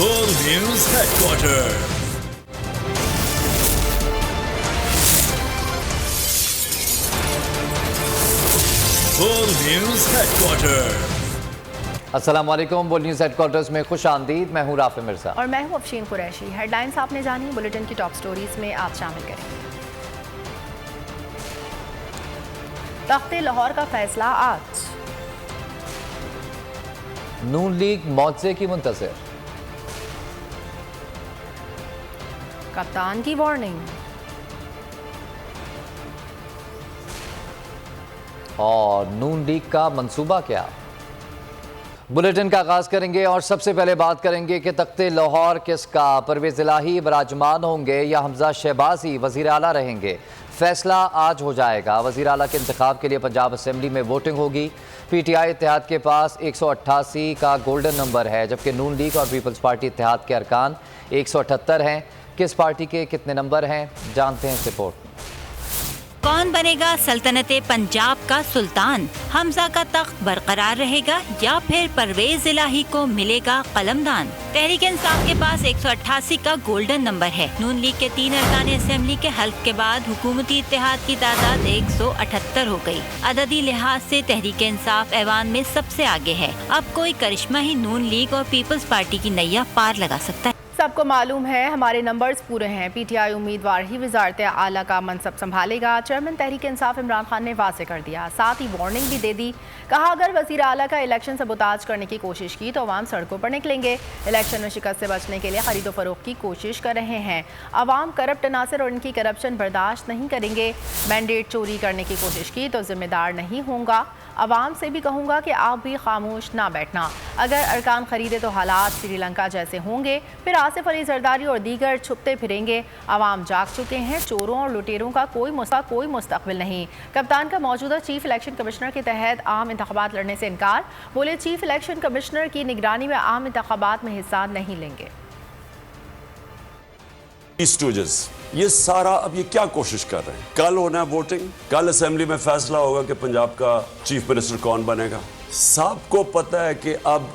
Full News Headquarters. Full News Headquarters. अस्सलाम वालेकुम। World news headquarters में खुश आमदीद। मैं हूँ राफे मिर्ज़ा और मैं हूँ अफशीन कुरैशी। हेडलाइंस आपने जानी, बुलेटिन की टॉप स्टोरीज में आप शामिल करेंगे। तख्ते लाहौर का फैसला आज। नून लीग मौजे की मुंतज़िर। कप्तान की वार्निंग। और नून लीग का मंसूबा क्या? बुलेटिन का आगाज़ करेंगे और सबसे पहले बात करेंगे कि तख्ते लाहौर किसका, परवेज़ इलाही बराजमान होंगे या हमजा शहबाज ही वज़ीर आला रहेंगे? फैसला आज हो जाएगा। वज़ीर आला के इंतखाब के लिए पंजाब असम्बली में वोटिंग होगी। PTI इत्तेहाद के पास 188 का गोल्डन नंबर है, जबकि नून लीग और पीपल्स पार्टी इत्तेहाद के अरकान 178 हैं। किस पार्टी के कितने नंबर हैं, जानते हैं इस रिपोर्ट में। कौन बनेगा सल्तनत पंजाब का सुल्तान? हमजा का तख्त बरकरार रहेगा या फिर परवेज इलाही को मिलेगा कलमदान? तहरीक इंसाफ के पास 188 का गोल्डन नंबर है। नून लीग के 3 अरकान असेंबली के हल्फ के बाद हुकूमती इत्तेहाद की तादाद 178 हो गई। अददी लिहाज से तहरीक इंसाफ ऐवान में सबसे आगे है। अब कोई करिश्मा ही नून लीग और पीपल्स पार्टी की नैया पार लगा सकता है। सबको मालूम है हमारे नंबर्स पूरे हैं। PTI उम्मीदवार ही वज़ारत आला का मनसब संभालेगा। चेयरमैन तहरीक इंसाफ इमरान खान ने वाज़ेह कर दिया, साथ ही वार्निंग भी दे दी। कहा अगर वज़ीर आला का इलेक्शन सबोताज करने की कोशिश की तो अवाम सड़कों पर निकलेंगे। इलेक्शन में शिकस्त से बचने के लिए खरीदो फरोख्त की कोशिश कर रहे हैं। अवाम करप्ट अनासर और इनकी करप्शन बर्दाश्त नहीं करेंगे। मैंडेट चोरी करने की कोशिश की तो जिम्मेदार नहीं होगा। अवाम से भी कहूँगा कि आप भी खामोश ना बैठना। अगर अरकान खरीदे तो हालात श्रीलंका जैसे होंगे, फिर आसिफ अली जरदारी और दीगर छुपते फिरेंगे। अवाम जाग चुके हैं, चोरों और लुटेरों का कोई मुस्तकबिल नहीं। कप्तान का मौजूदा चीफ इलेक्शन कमिश्नर के तहत आम इंतखाबात लड़ने से इनकार। बोले चीफ इलेक्शन कमिश्नर की निगरानी में आम इंतखाबात में हिस्सा नहीं लेंगे। ये सारा अब ये क्या कोशिश कर रहे हैं? कल होना है वोटिंग, कल असेंबली में फैसला होगा कि पंजाब का चीफ मिनिस्टर कौन बनेगा। सबको पता है कि अब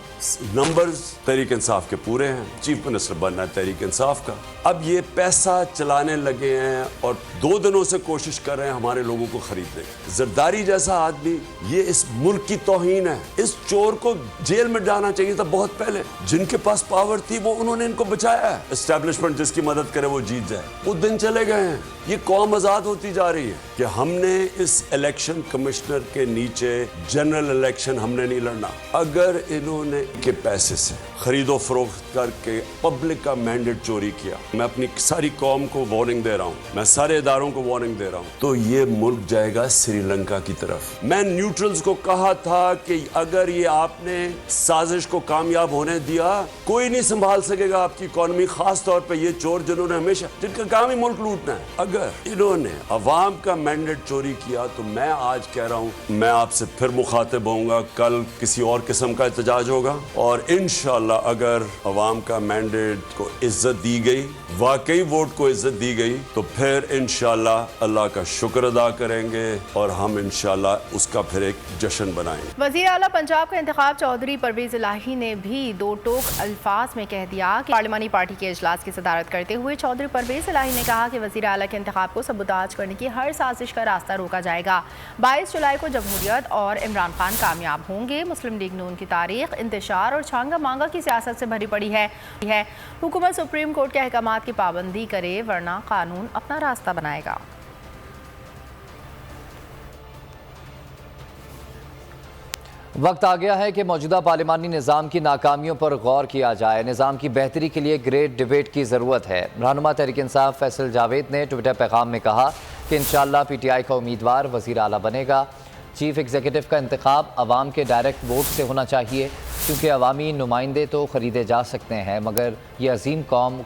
नंबर्स तहरीक इंसाफ के पूरे हैं, चीफ मिनिस्टर बनना है तहरीक इंसाफ का। अब ये पैसा चलाने लगे हैं और 2 दिनों से कोशिश कर रहे हैं हमारे लोगों को खरीदने। जरदारी जैसा आदमी, ये इस मुल्क की तौहीन है। इस चोर को जेल में डालना चाहिए था बहुत पहले। जिनके पास पावर थी वो उन्होंने इनको बचाया है। एस्टेब्लिशमेंट जिसकी मदद करे वो जीत जाए, वो दिन चले गए हैं। ये कौम आजाद होती जा रही है कि हमने इस इलेक्शन कमिश्नर के नीचे जनरल इलेक्शन हमने नहीं लड़ना। अगर इन्होंने के पैसे से खरीदो फरोख्त करके पब्लिक का मैंडेट चोरी किया, मैं अपनी सारी कौम को वार्निंग दे रहा हूँ, मैं सारे इदारों को वार्निंग दे रहा हूँ, तो ये मुल्क जाएगा श्रीलंका की तरफ। मैं न्यूट्रल्स को कहा था कि अगर ये आपने साजिश को कामयाब होने दिया, कोई नहीं संभाल सकेगा आपकी इकॉनमी, खास तौर पे ये चोर जिन्होंने हमेशा, जिनका काम ही मुल्क लूटना है। अगर इन्होंने अवाम का मैंडेट चोरी किया तो मैं आज कह रहा हूँ, मैं आपसे फिर मुखातिब होऊंगा। कल किसी और किस्म का एहतजाज होगा और इंशाअल्लाह अगर अवाम का मैंडेट को इज्जत दी गई, वाकई वोट को इज्जत दी गई, तो फिर इंशाअल्लाह अल्लाह का शुक्र अदा करेंगे और हम इंशाअल्लाह उसका फिर एक जश्न बनाएंगे। वज़ीर आला पंजाब का इंतखाब चौधरी परवेज इलाही ने भी 2 टोक अल्फाज में कह दिया कि पार्लिमानी पार्टी के इजलास की सदारत करते हुए चौधरी परवेज इलाही ने कहा कि वज़ीर आला के इंतखाब को सबूताज करने की हर साजिश का रास्ता रोका जाएगा। 22 जुलाई को जमहूरियत और इमरान खान कामयाब होंगे। मुस्लिम लीग नून की तारीख इंतशार और छांगा मांगा की सियासत से भरी पड़ी है। हुकूमत सुप्रीम कोर्ट के अहकामात की पाबंदी करे, वरना कानून अपना रास्ता बनाएगा। वक्त आ गया है कि मौजूदा पार्लिमानी निज़ाम की नाकामियों पर गौर किया जाए। निज़ाम की बेहतरी के लिए ग्रेट डिबेट की ज़रूरत है। रहनुमा तहरीक इंसाफ फैसल जावेद ने ट्विटर पैगाम में कहा कि इंशाअल्लाह PTI का उम्मीदवार वज़ीर आला बनेगा। चीफ एग्जीक्यूटिव का इंतखाब अवाम के डायरेक्ट वोट से होना चाहिए, क्योंकि अवामी नुमाइंदे तो ख़रीदे जा सकते हैं, मगर ये अजीम कौम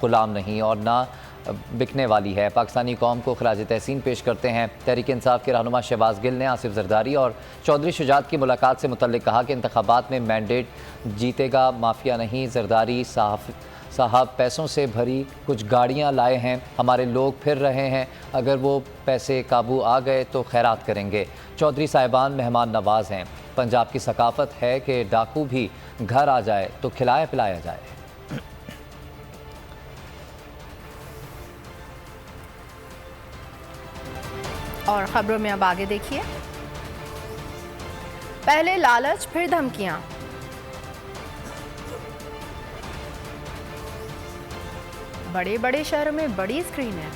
ग़ुलाम नहीं और ना बिकने वाली है। पाकिस्तानी कौम को खराज तहसीन पेश करते हैं। तहरीक इंसाफ के रहनुमा शहबाज गिल ने आसिफ जरदारी और चौधरी शुजात की मुलाकात से मुतल्लिक कहा कि इंतखाबात में मैंडेट जीतेगा, माफिया नहीं। जरदारी साहब पैसों से भरी कुछ गाड़ियां लाए हैं, हमारे लोग फिर रहे हैं, अगर वो पैसे काबू आ गए तो खैरात करेंगे। चौधरी साहिबान मेहमान नवाज हैं। पंजाब की सकाफत है कि डाकू भी घर आ जाए तो खिलाया पिलाया जाए। और खबरों में अब आगे देखिए। पहले लालच फिर धमकियां। बड़े बड़े शहरों में बड़ी स्क्रीन है।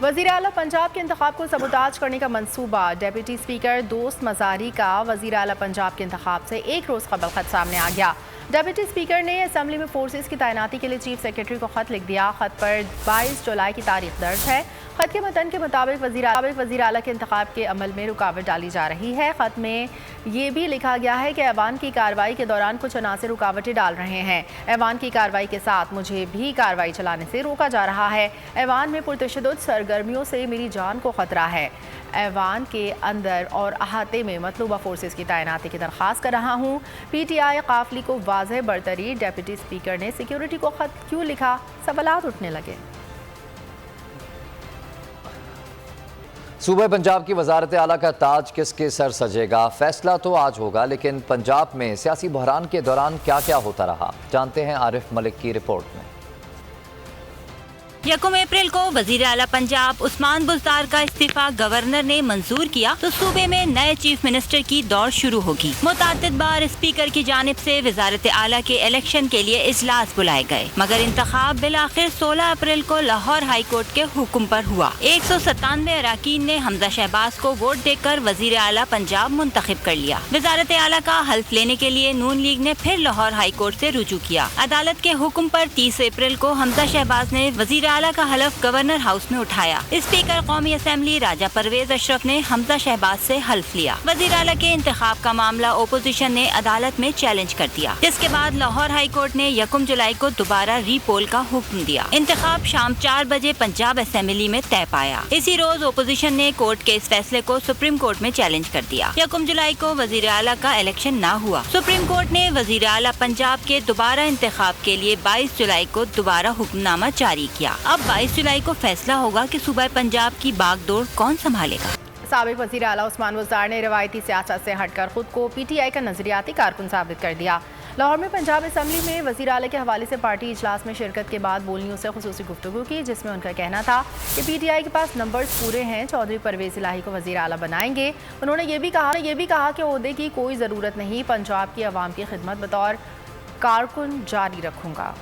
वज़ीर आला पंजाब के इंतखाब को सबूताज करने का मंसूबा। डेप्यूटी स्पीकर दोस्त मज़ारी का वज़ीर आला पंजाब के इंतखाब से एक रोज़ कबल खत सामने आ गया। डेप्यूटी स्पीकर ने असम्बली में फोर्सेस की तैनाती के लिए चीफ सेक्रेटरी को खत लिख दिया। खत पर 22 जुलाई की तारीख दर्ज है। खत के मतन के मुताबिक वज़ीर आला के इंतखाब के अमल में रुकावट डाली जा रही है। खत में ये भी लिखा गया है कि ऐवान की कार्रवाई के दौरान कुछ अनासिर रुकावटें डाल रहे हैं। ऐवान की कार्रवाई के साथ मुझे भी कार्रवाई चलाने से रोका जा रहा है। ऐवान में पुरतशद्दुद सरगर्मियों से मेरी जान को खतरा है। ऐवान के अंदर और अहाते में मतलूबा फोर्सेस की तैनाती की दरख्वास्त कर रहा हूँ। PTI काफिले को वाज़ेह बरतरी। डेप्यूटी स्पीकर ने सिक्योरिटी को खत क्यों लिखा, सवालात उठने लगे। सूबे पंजाब की वजारत आला का ताज किसके सर सजेगा? फैसला तो आज होगा, लेकिन पंजाब में सियासी बहरान के दौरान क्या क्या होता रहा, जानते हैं आरिफ मलिक की रिपोर्ट में। 1 अप्रैल को वजीर आला पंजाब उस्मान बुज़दार का इस्तीफा गवर्नर ने मंजूर किया तो सूबे में नए चीफ मिनिस्टर की दौड़ शुरू होगी। मुताद्दिद बार स्पीकर की जानिब से वजारत आला के इलेक्शन के लिए इजलास बुलाए गए, मगर इंतखाब बिलाखिर 16 अप्रैल को लाहौर हाई कोर्ट के हुक्म पर हुआ। 197 अराकीन ने हमजा शहबाज को वोट देकर वजीर आला पंजाब मुंतखब कर लिया। वजारत आला का हल्फ लेने के लिए नून लीग ने फिर लाहौर हाई कोर्ट से रुजू किया। अदालत के हुक्म पर 30 अप्रैल को हमजा शहबाज ने वजीर आला का हल्फ गवर्नर हाउस में उठाया। स्पीकर कौमी असेंबली राजा परवेज अशरफ ने हमजा शहबाज से हल्फ लिया। वजीर आला के इंतखाब का मामला ओपोजिशन ने अदालत में चैलेंज कर दिया, जिसके बाद लाहौर हाई कोर्ट ने 1 जुलाई को दोबारा रीपोल का हुक्म दिया। इंतखाब शाम 4 बजे पंजाब असेंबली में तय पाया। इसी रोज ओपोजिशन ने कोर्ट के इस फैसले को सुप्रीम कोर्ट में चैलेंज कर दिया। 1 जुलाई को वजीर आला का इलेक्शन न हुआ। सुप्रीम कोर्ट ने वजीर आला पंजाब के दोबारा इंतखाब के लिए 22 जुलाई को दोबारा हुक्मनामा जारी किया। अब 22 जुलाई को फैसला होगा कि सूबा पंजाब की बागडोर कौन संभालेगा। साबिक वज़ीर आला उस्मान बुज़दार ने रवायती सियासत से हटकर खुद को PTI का नजरियाती कारकुन साबित कर दिया। लाहौर में पंजाब असेंबली में वज़ीर आला के हवाले से पार्टी इजलास में शिरकत के बाद बोलनियों से खुसूसी गुफ्तगू की, जिसमें उनका कहना था कि PTI के पास नंबर्स पूरे हैं, चौधरी परवेज इलाही को वज़ीर आला बनाएंगे। उन्होंने ये भी कहा कि ओहदे की कोई ज़रूरत नहीं, पंजाब की आवाम की खिदमत बतौर कारकुन जारी रखूँगा।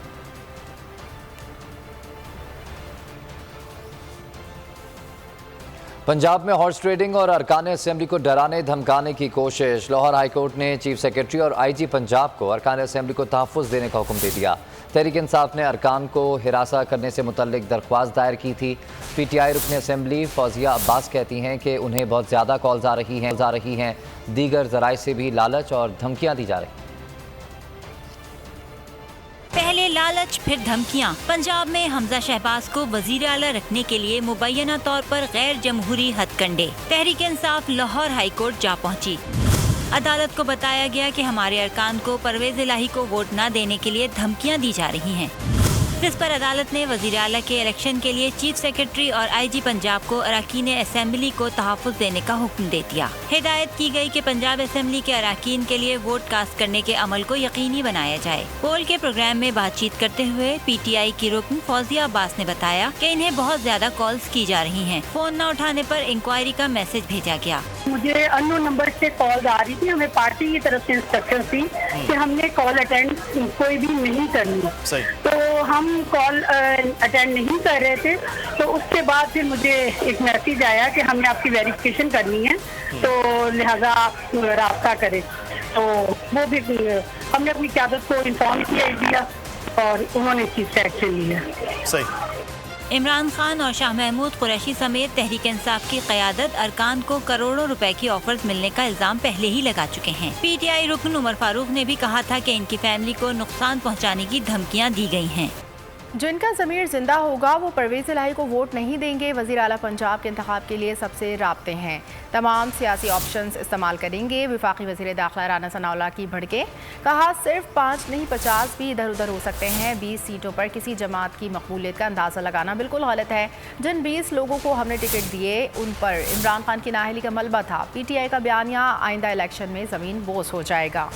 पंजाब में हॉर्स ट्रेडिंग और अरकान असेंबली को डराने धमकाने की कोशिश। लाहौर हाई कोर्ट ने चीफ सेक्रेटरी और IG पंजाब को अरकान असेंबली को तहफ़्फ़ुज़ देने का हुक्म दे दिया। तहरीक इंसाफ ने अरकान को हिरासा करने से मुतल्लिक दरख्वास्त दायर की थी। PTI रुकन असेंबली फौजिया अब्बास कहती हैं कि उन्हें बहुत ज़्यादा कॉल्स आ रही हैं, दीगर ज़राए से भी लालच और धमकियाँ दी जा रही। पहले लालच फिर धमकियां। पंजाब में हमजा शहबाज को वजीर आला रखने के लिए मुबैना तौर पर गैर जमहूरी हथकंडे। तहरीक इंसाफ लाहौर हाई कोर्ट जा पहुंची। अदालत को बताया गया कि हमारे अरकान को परवेज इलाही को वोट न देने के लिए धमकियां दी जा रही हैं, जिस पर अदालत ने वजीर आला के इलेक्शन के लिए चीफ सेक्रेटरी और IG पंजाब को अरकान असेंबली को तहफ़्फ़ुज़ देने का हुक्म दे दिया। हिदायत की गई कि पंजाब असेंबली के अरकान के लिए वोट कास्ट करने के अमल को यकीनी बनाया जाए। पोल के प्रोग्राम में बातचीत करते हुए PTI की रुकन फौजिया अब्बास ने बताया कि इन्हें बहुत ज्यादा कॉल्स की जा रही हैं। फोन न उठाने पर इंक्वायरी का मैसेज भेजा गया। मुझे अननोन नंबर से कॉल आ रही थी। हमें पार्टी की तरफ से इंस्ट्रक्शन थी कि हमने कॉल अटेंड कोई भी नहीं करनी, तो हम कॉल अटेंड नहीं कर रहे थे। तो उसके बाद फिर मुझे एक मैसेज आया कि हमें आपकी वेरिफिकेशन करनी है, तो लिहाजा आप राब्ता करें। तो वो भी हमने अपनी क़यादत को इन्फॉर्म किया और उन्होंने चीज से एक्शन लिया। इमरान खान और शाह महमूद कुरैशी समेत तहरीक इंसाफ की क़यादत अरकान को करोड़ों रुपए की ऑफर्स मिलने का इल्जाम पहले ही लगा चुके हैं। PTI रुकन उमर फारूक ने भी कहा था कि इनकी फैमिली को नुकसान पहुंचाने की धमकियां दी गई हैं। जिनका ज़मीर जिंदा होगा वो परवेज इलाही को वोट नहीं देंगे। वज़ीर आला पंजाब के इंतखाब के लिए सबसे राब्ते हैं, तमाम सियासी ऑप्शंस इस्तेमाल करेंगे। वफाकी वज़ीर दाखिला राना सनाउल्लाह की भड़के, कहा सिर्फ 5 नहीं 50 भी इधर उधर हो सकते हैं। 20 सीटों पर किसी जमात की मकबूलियत का अंदाज़ा लगाना बिल्कुल गलत है। जिन 20 लोगों को हमने टिकट दिए उन पर इमरान खान की नाअहली का मलबा था। PTI का बयानिया, आइंदा इलेक्शन में ज़मीन बोस हो जाएगा।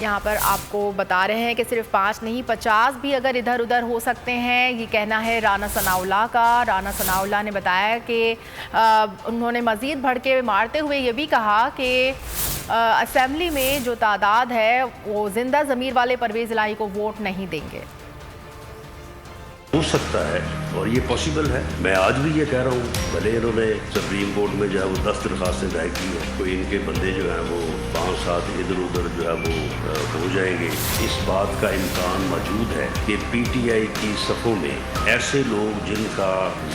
यहाँ पर आपको बता रहे हैं कि सिर्फ 5 नहीं 50 भी अगर इधर उधर हो सकते हैं, ये कहना है राना सनाउल्लाह का। राना सनाउल्लाह ने बताया कि उन्होंने मज़ीद भड़के मारते हुए ये भी कहा कि असेंबली में जो तादाद है वो जिंदा ज़मीर वाले परवेज़ इलाही को वोट नहीं देंगे। हो सकता है और ये पॉसिबल है। मैं आज भी ये कह रहा हूँ, भले इन्होंने सुप्रीम कोर्ट में जो है वो 10 दरखास्तें दायर की हैं, कोई इनके बंदे जो हैं वो 5-7 इधर उधर जो है वो हो जाएंगे। इस बात का इम्कान मौजूद है कि पीटीआई की सफ़ों में ऐसे लोग जिनका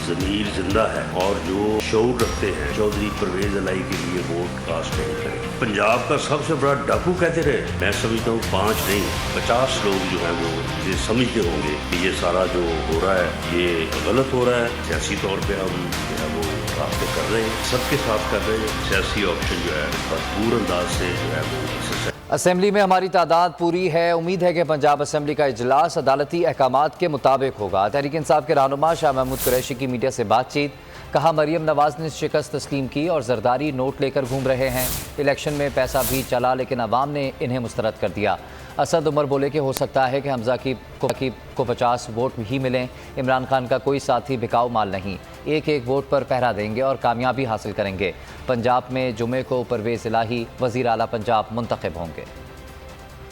ज़मीर जिंदा है और जो शऊर रखते हैं चौधरी परवेज़ इलाही के लिए वोट कास्ट नहीं करें। पंजाब का सबसे बड़ा डाकू कहते रहे, मैं समझता हूँ 5 नहीं 50 लोग जो है वो ये समझते होंगे कि ये सारा जो हो रहा है ये गलत हो रहा है। सियासी तौर पे हम जो है वो रास्ते कर रहे हैं, सबके साथ कर रहे हैं। सियासी ऑप्शन जो है भरपूर अंदाज से जो है वो असेंबली में हमारी तादाद पूरी है। उम्मीद है कि पंजाब असेंबली का इजलास अदालती अहकामात के मुताबिक होगा। तहरीक इंसाफ के रहनुमा शाह महमूद कुरैशी की मीडिया से बातचीत। कहा मरियम नवाज ने शिकस्त तस्लीम की और जरदारी नोट लेकर घूम रहे हैं। इलेक्शन में पैसा भी चला लेकिन अवाम ने इन्हें मुस्तरद कर दिया। असद उमर बोले कि हो सकता है कि हमजा को 50 वोट ही मिलें। इमरान खान का कोई साथी बिकाऊ माल नहीं, एक एक वोट पर पहरा देंगे और कामयाबी हासिल करेंगे। पंजाब में जुमे को परवेज़ इलाही वज़ीर आला पंजाब मुंतखब होंगे।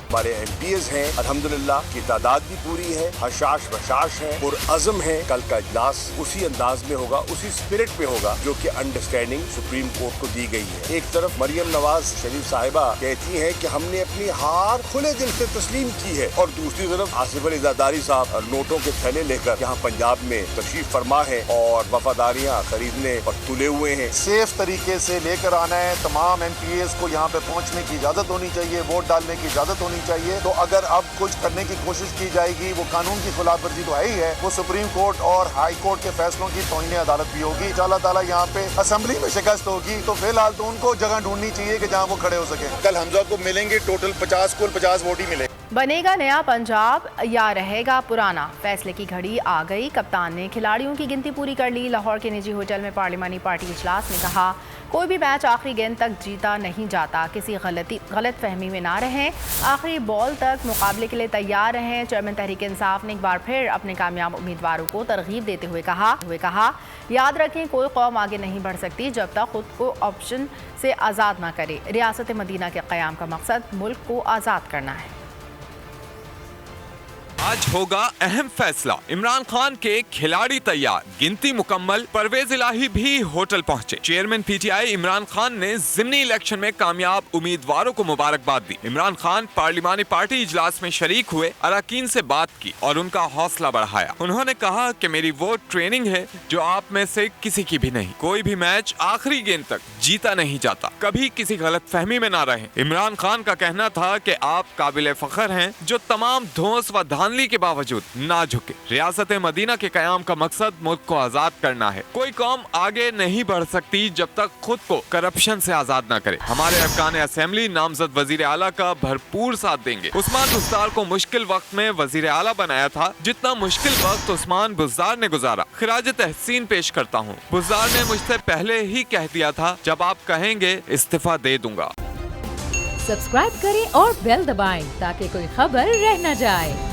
हमारे MPs हैं अल्हम्दुलिल्लाह की तादाद भी पूरी है, हशाश बशाश है और अज़म है। कल का इजलास उसी अंदाज में होगा, उसी स्पिरिट में होगा जो कि अंडरस्टैंडिंग सुप्रीम कोर्ट को दी गई है। एक तरफ मरियम नवाज शरीफ साहिबा कहती हैं कि हमने अपनी हार खुले दिल से तस्लीम की है और दूसरी तरफ आसिफ अली ज़रदारी साहब नोटों के थैले लेकर यहाँ पंजाब में तशरीफ फरमा है और वफादारियाँ खरीदने पर तुले हुए हैं। सेफ तरीके से लेकर आना है। तमाम MPs को यहाँ पे पहुँचने की इजाज़त होनी चाहिए, वोट डालने की इजाज़त होनी चाहिए। तो अगर अब कुछ करने की कोशिश की जाएगी वो कानून की खिलाफ वर्जी तो है ही है, वो सुप्रीम कोर्ट और हाई कोर्ट के फैसलों की तौहीन अदालत भी होगी। अल्लाह ताला यहाँ पे असेंबली में शिकस्त होगी तो फिलहाल तो उनको जगह ढूंढनी चाहिए कि जहाँ वो खड़े हो सके। कल हमजा को मिलेंगे टोटल 50 वोट ही मिले। बनेगा नया पंजाब या रहेगा पुराना, फैसले की घड़ी आ गई। कप्तान ने खिलाड़ियों की गिनती पूरी कर ली। लाहौर के निजी होटल में पार्लिमानी पार्टी इजलास में कहा कोई भी मैच आखिरी गेंद तक जीता नहीं जाता, किसी गलत फहमी में ना रहें, आखिरी बॉल तक मुकाबले के लिए तैयार रहें। चेयरमैन तहरीक इंसाफ ने एक बार फिर अपने कामयाब उम्मीदवारों को तरगीब देते हुए कहा याद रखें कोई कौम आगे नहीं बढ़ सकती जब तक खुद को ऑप्शन से आज़ाद ना करे। रियासत मदीना के क़याम का मकसद मुल्क को आज़ाद करना है। आज होगा अहम फैसला। इमरान खान के खिलाड़ी तैयार, गिनती मुकम्मल, परवेज इलाही भी होटल पहुंचे। चेयरमैन PTI इमरान खान ने ज़िमनी इलेक्शन में कामयाब उम्मीदवारों को मुबारकबाद दी। इमरान खान पार्लिमानी पार्टी इजलास में शरीक हुए, अरकान से बात की और उनका हौसला बढ़ाया। उन्होंने कहा कि मेरी वो ट्रेनिंग है जो आप में से किसी की भी नहीं। कोई भी मैच आखिरी गेंद तक जीता नहीं जाता, कभी किसी गलत फहमी में ना रहे। इमरान खान का कहना था कि आप काबिल फख्र हैं जो तमाम धौंस व धांधली के बावजूद ना झुके। रियासत मदीना के कयाम का मकसद मुल्क को आजाद करना है। कोई कौम आगे नहीं बढ़ सकती जब तक खुद को करप्शन से आजाद ना करे। हमारे अरकान असेंबली नामजद वजीर आला का भरपूर साथ देंगे। उस्मान बुज़दार को मुश्किल वक्त में वजीर आला बनाया था, जितना मुश्किल वक्त उस्मान बुज़दार ने गुजारा खिराज तहसीन पेश करता हूँ। बुज़दार ने मुझसे पहले ही कह दिया था जब आप कहेंगे इस्तीफा दे दूंगा। सब्सक्राइब करें और बेल दबाएं ताकि कोई खबर रह न जाए।